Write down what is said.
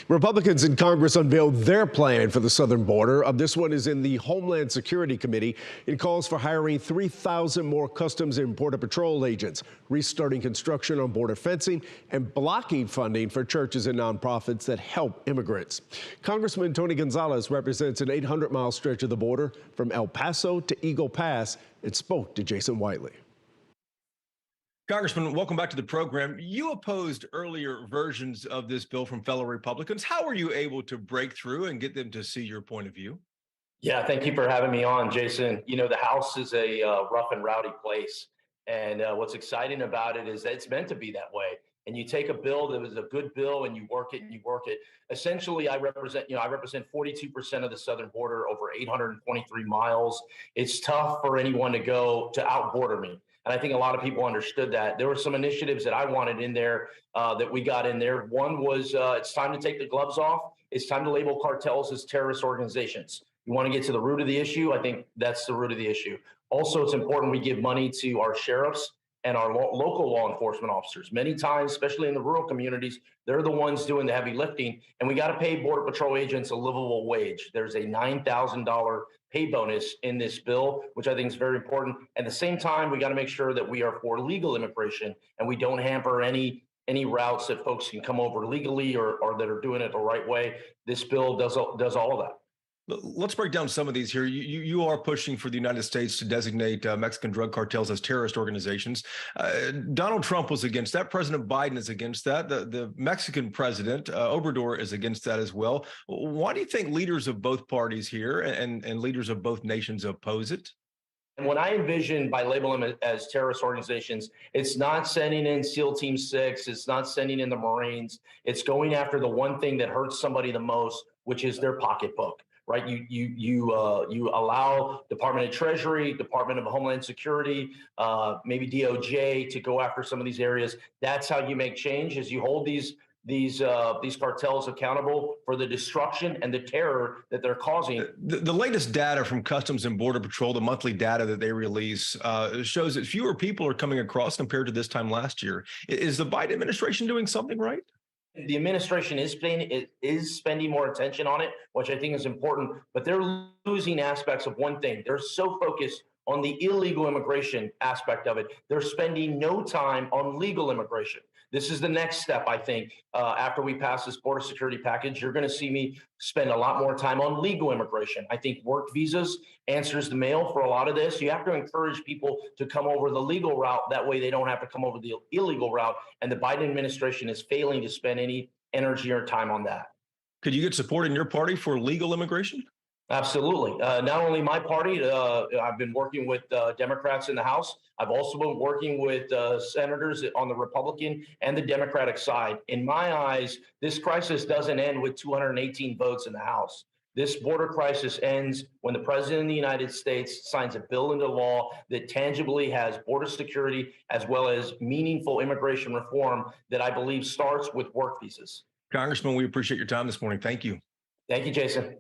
Republicans in Congress unveiled their plan for the southern border. This one is in the Homeland Security Committee. It calls for hiring 3,000 more Customs and Border Patrol agents, restarting construction on border fencing, and blocking funding for churches and nonprofits that help immigrants. Congressman Tony Gonzales represents an 800-mile stretch of the border from El Paso to Eagle Pass and spoke to Jason Whiteley. Congressman, welcome back to the program. You opposed earlier versions of this bill from fellow Republicans. How were you able to break through and get them to see your point of view? Yeah, thank you for having me on, Jason. You know, the House is a rough and rowdy place. And what's exciting about it is that it's meant to be that way. And you take a bill that was a good bill and you work it and you work it. Essentially, I represent 42% of the southern border, over 823 miles. It's tough for anyone to go to outborder me. And I think a lot of people understood that. There were some initiatives that I wanted in there that we got in there. One was it's time to take the gloves off. It's time to label cartels as terrorist organizations. You want to get to the root of the issue? I think that's the root of the issue. Also, it's important we give money to our sheriffs and our local law enforcement officers. Many times, especially in the rural communities, they're the ones doing the heavy lifting, and we got to pay Border Patrol agents a livable wage. There's a $9,000 pay bonus in this bill, which I think is very important. At the same time, we got to make sure that we are for legal immigration and we don't hamper any routes that folks can come over legally or that are doing it the right way. This bill does all of that. Let's break down some of these here. You are pushing for the United States to designate Mexican drug cartels as terrorist organizations. Donald Trump was against that. President Biden is against that. The Mexican president, Obrador, is against that as well. Why do you think leaders of both parties here and leaders of both nations oppose it? And when I envision by labeling them as terrorist organizations, it's not sending in SEAL Team 6, it's not sending in the Marines, it's going after the one thing that hurts somebody the most, which is their pocketbook. Right, you allow Department of Treasury, Department of Homeland Security, maybe DOJ to go after some of these areas. That's how you make change. Is you hold these cartels accountable for the destruction and the terror that they're causing. The latest data from Customs and Border Patrol, the monthly data that they release, shows that fewer people are coming across compared to this time last year. Is the Biden administration doing something right? The administration is spending more attention on it, which I think is important, but they're losing aspects of one thing. They're so focused on the illegal immigration aspect of it. They're spending no time on legal immigration. This is the next step, I think. After we pass this border security package, you're going to see me spend a lot more time on legal immigration. I think work visas answers the mail for a lot of this. You have to encourage people to come over the legal route. That way they don't have to come over the illegal route. And the Biden administration is failing to spend any energy or time on that. Could you get support in your party for legal immigration? Absolutely. Not only my party, I've been working with Democrats in the House. I've also been working with senators on the Republican and the Democratic side. In my eyes, this crisis doesn't end with 218 votes in the House. This border crisis ends when the President of the United States signs a bill into law that tangibly has border security as well as meaningful immigration reform that I believe starts with work visas. Congressman, we appreciate your time this morning. Thank you. Thank you, Jason.